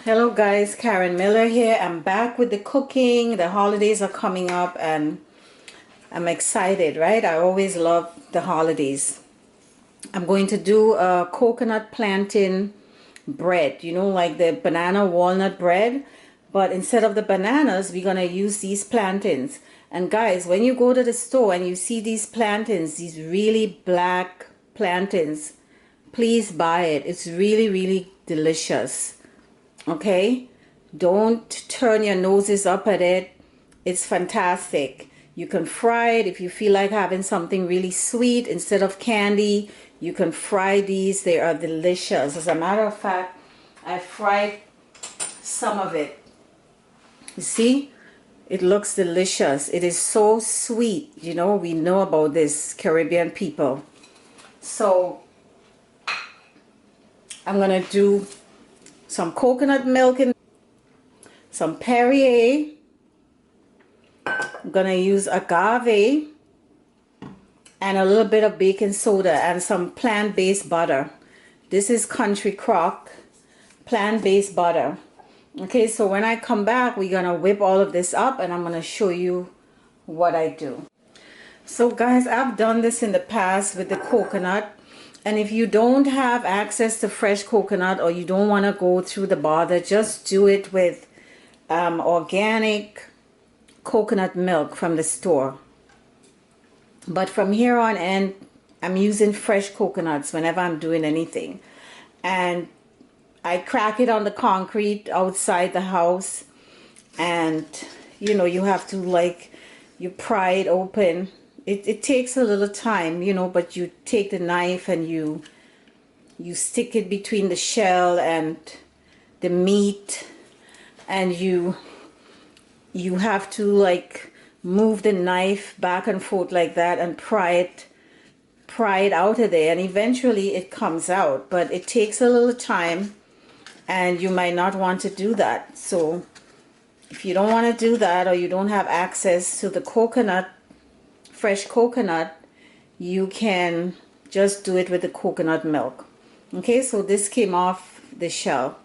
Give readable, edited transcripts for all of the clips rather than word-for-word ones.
Hello guys, Karen Miller here. I'm back with the cooking. The holidays are coming up and I'm excited, right? I always love the holidays. I'm going to do a coconut plantain bread, you know, like the banana walnut bread. But instead of the bananas, we're going to use these plantains. And guys, when you go to the store and you see these plantains, these really black plantains, please buy it. It's really, really delicious. Okay, don't turn your noses up at it. It's fantastic. You can fry it if you feel like having something really sweet instead of candy. You can fry these. They are delicious. As a matter of fact, I fried some of it. You see, it looks delicious. It is so sweet. You know, we know about this, Caribbean people. So I'm gonna do some coconut milk and some Perrier. I'm gonna use agave and a little bit of baking soda and some plant-based butter. This is Country Crock plant-based butter. Okay, so when I come back, we're gonna whip all of this up and I'm gonna show you what I do. So guys, I've done this in the past with the coconut. And if you don't have access to fresh coconut or you don't want to go through the bother, just do it with organic coconut milk from the store. But from here on in, I'm using fresh coconuts whenever I'm doing anything. And I crack it on the concrete outside the house. And, you know, you have to you pry it open. It takes a little time, you know, but you take the knife and you stick it between the shell and the meat, and you have to move the knife back and forth like that and pry it out of there, and eventually it comes out, but it takes a little time and you might not want to do that. So if you don't want to do that, or you don't have access to the fresh coconut, you can just do it with the coconut milk. Okay, so this came off the shell,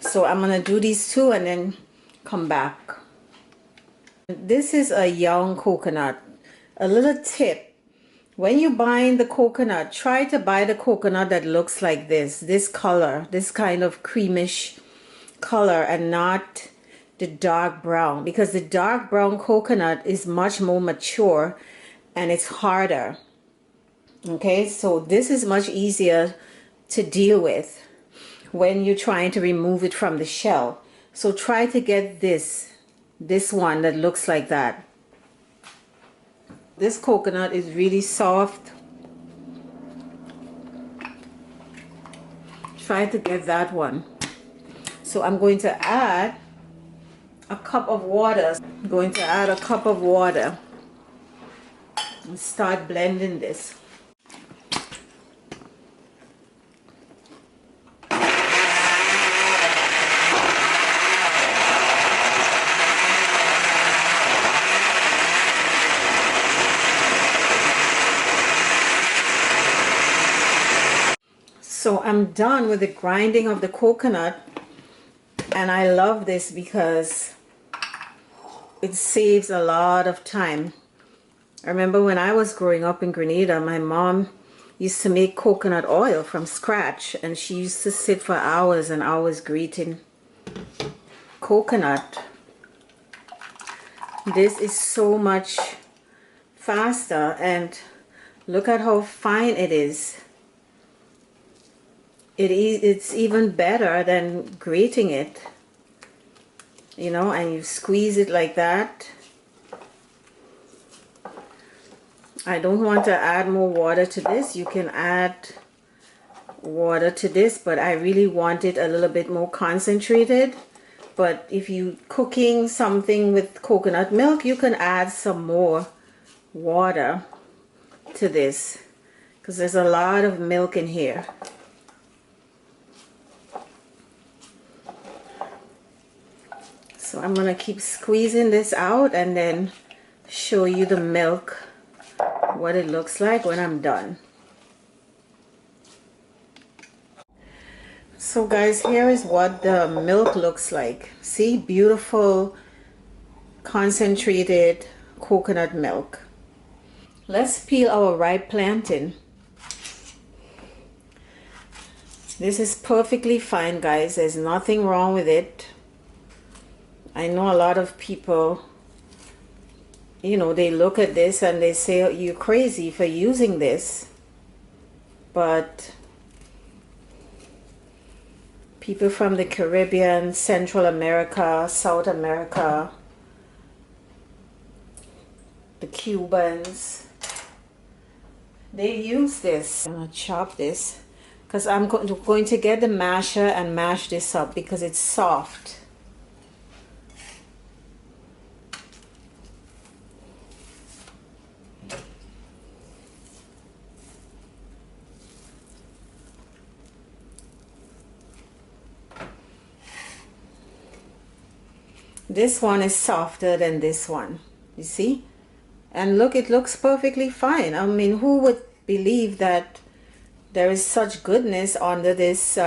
so I'm gonna do these two and then come back. This is a young coconut. A little tip: when you buy the coconut, try to buy the coconut that looks like this color, this kind of creamish color, and not the dark brown, because the dark brown coconut is much more mature and it's harder. Okay, so this is much easier to deal with when you're trying to remove it from the shell. So try to get this one that looks like that. This coconut is really soft. Try to get that one. So I'm going to add a cup of water. I'm going to add a cup of water and start blending this. So I'm done with the grinding of the coconut, and I love this because it saves a lot of time. I remember when I was growing up in Grenada, my mom used to make coconut oil from scratch, and she used to sit for hours and hours grating coconut. This is so much faster, and look at how fine it is. It's even better than grating it, you know, and you squeeze it like that. I don't want to add more water to this. You can add water to this, but I really want it a little bit more concentrated. But if you're cooking something with coconut milk, you can add some more water to this, because there's a lot of milk in here. So I'm going to keep squeezing this out and then show you the milk, what it looks like when I'm done. So guys, here is what the milk looks like. See, beautiful concentrated coconut milk. Let's peel our ripe plantain. This is perfectly fine, guys. There's nothing wrong with it. I know a lot of people, you know, they look at this and they say, oh, you're crazy for using this. But people from the Caribbean, Central America, South America, the Cubans, they use this. I'm gonna chop this because I'm going to get the masher and mash this up because it's soft. This one is softer than this one, you see? And look, it looks perfectly fine. I mean, who would believe that there is such goodness under this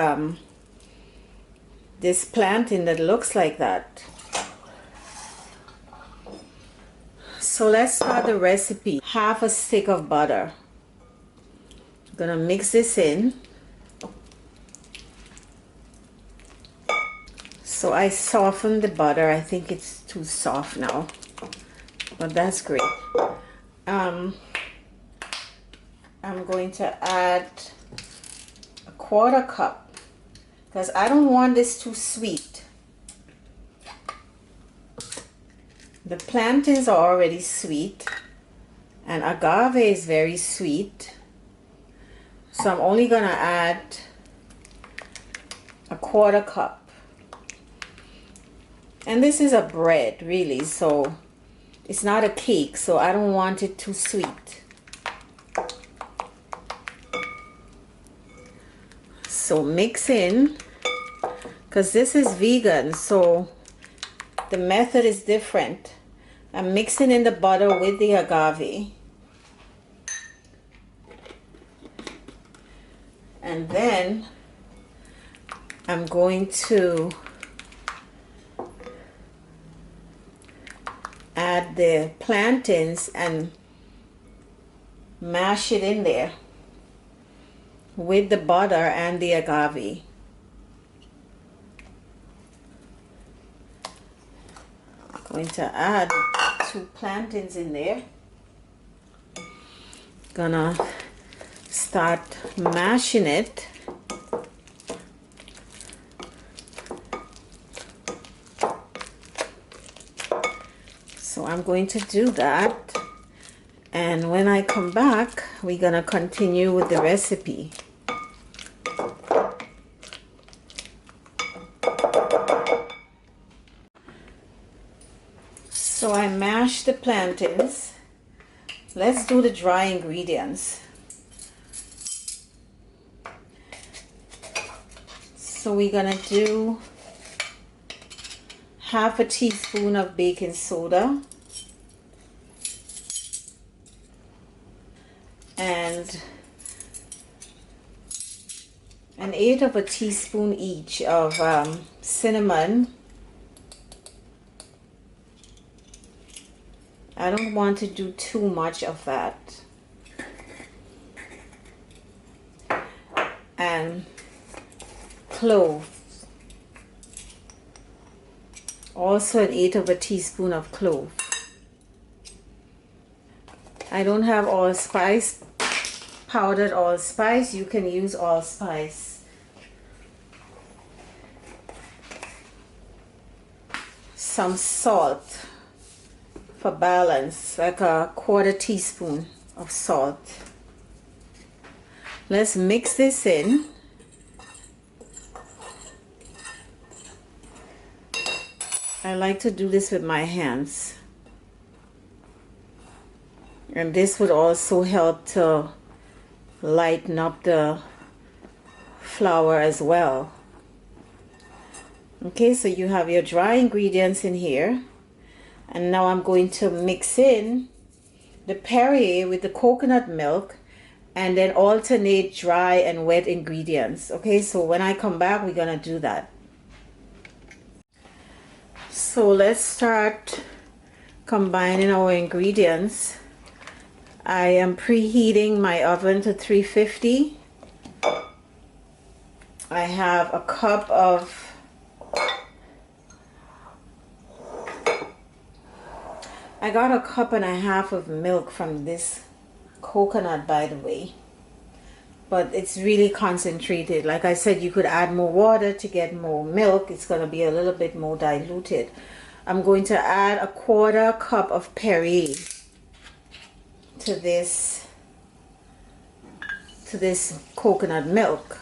this plantain that looks like that? So let's start the recipe. Half a stick of butter. I'm gonna mix this in. So I softened the butter. I think it's too soft now, but that's great. I'm going to add a 1/4 cup because I don't want this too sweet. The plantains are already sweet and agave is very sweet. So I'm only gonna add a 1/4 cup. And this is a bread, really, so it's not a cake, so I don't want it too sweet. So mix in, because this is vegan, so the method is different. I'm mixing in the butter with the agave. And then I'm going to add the plantains and mash it in there with the butter and the agave. I'm going to add 2 plantains in there. Gonna start mashing it. So I'm going to do that, and when I come back, we're gonna continue with the recipe. So I mashed the plantains. Let's do the dry ingredients. So we're gonna do half a teaspoon of baking soda and 1/8 of a teaspoon each of cinnamon. I don't want to do too much of that. And clove. Also 1/8 of a teaspoon of clove. I don't have allspice, powdered allspice. You can use allspice. Some salt for balance, like a 1/4 teaspoon of salt. Let's mix this in. I like to do this with my hands. And this would also help to lighten up the flour as well. Okay, so you have your dry ingredients in here. And now I'm going to mix in the Perrier with the coconut milk and then alternate dry and wet ingredients. Okay, so when I come back, we're gonna do that. So let's start combining our ingredients. I am preheating my oven to 350. I have a cup of I got a cup and a half of milk from this coconut, by the way, but it's really concentrated. Like I said, you could add more water to get more milk. It's going to be a little bit more diluted. I'm going to add a 1/4 cup of Perrier to this coconut milk.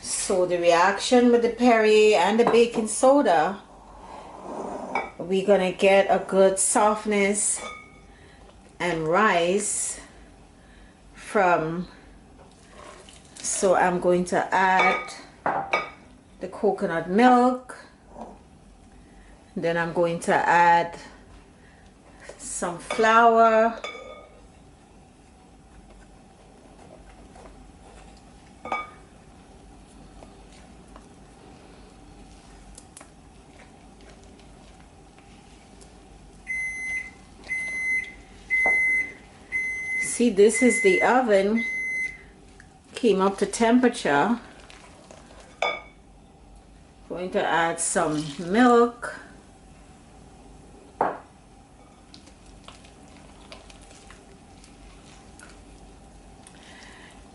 So the reaction with the Perrier and the baking soda, we're gonna get a good softness and rise from. So I'm going to add the coconut milk, then I'm going to add some flour, see, this is the oven, came up to temperature. Going to add some milk.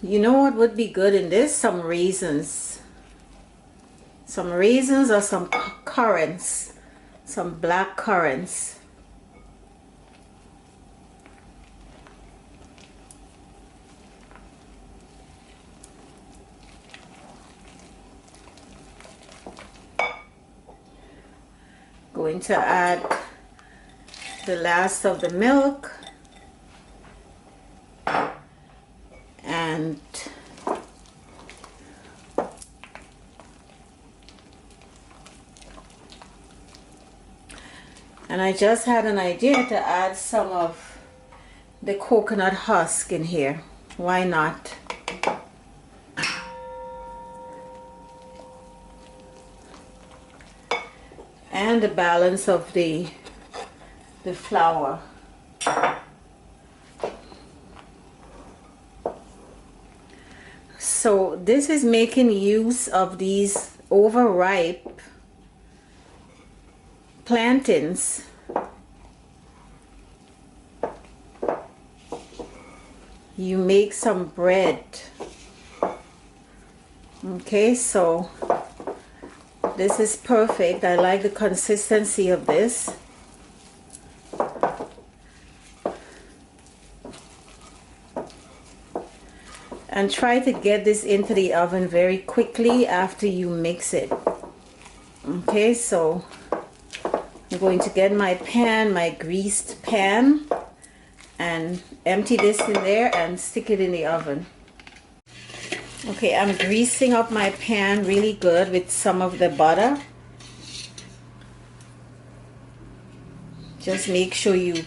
You know what would be good in this? Some raisins. Some raisins or some currants. Some black currants. Going to add the last of the milk and I just had an idea to add some of the coconut husk in here. Why not? And the balance of the flour. So this is making use of these overripe plantains. You make some bread. Okay, so this is perfect. I like the consistency of this. And try to get this into the oven very quickly after you mix it. Okay, so I'm going to get my pan, my greased pan, and empty this in there and stick it in the oven. Okay, I'm greasing up my pan really good with some of the butter. Just make sure you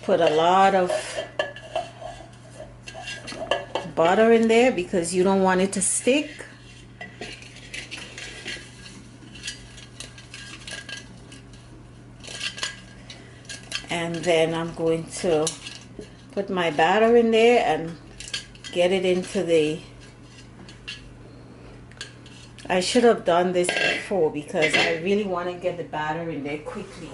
put a lot of butter in there because you don't want it to stick. And then I'm going to put my batter in there and get it into the... I should have done this before because I really want to get the batter in there quickly.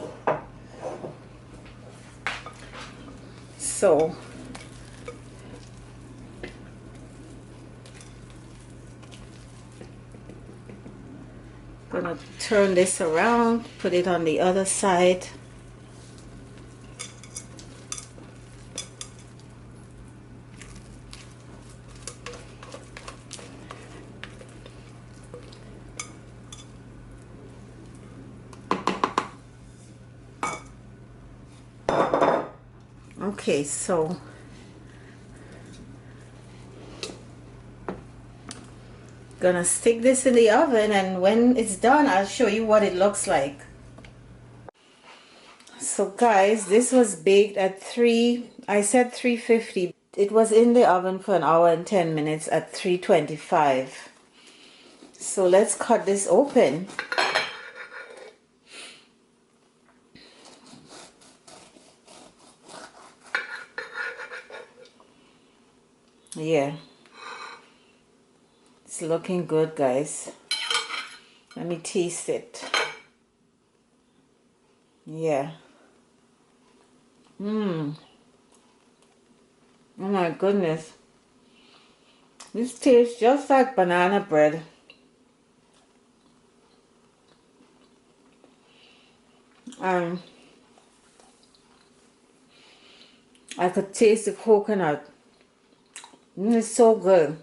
So I'm gonna turn this around, put it on the other side. Okay, so gonna stick this in the oven, and when it's done I'll show you what it looks like. So So guys, this was baked at I said 350. It was in the oven for an hour and 10 minutes at 325. So let's cut this open. Yeah, it's looking good, guys. Let me taste it. Yeah. Oh my goodness. This tastes just like banana bread. I could taste the coconut. It's so good.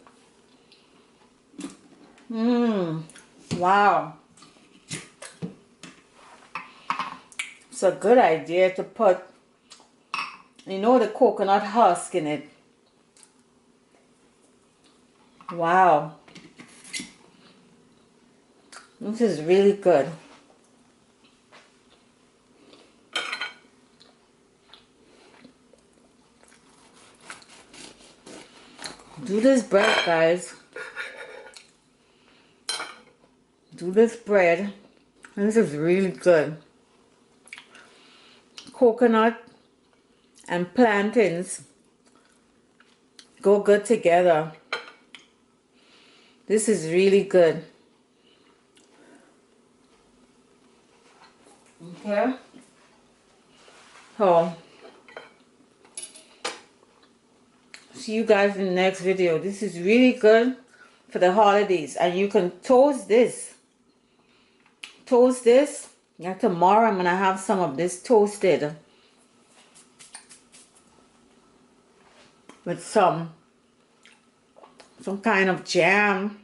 Wow. It's a good idea to put, the coconut husk in it. Wow. This is really good. Do this bread, guys. Do this bread. This is really good. Coconut and plantains go good together. This is really good. Okay. So, see you guys in the next video. This is really good for the holidays, and you can toast this. Toast this. Yeah, tomorrow I'm gonna have some of this toasted with some kind of jam,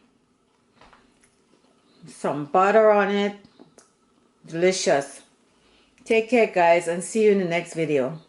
some butter on it. Delicious. Take care, guys, and see you in the next video.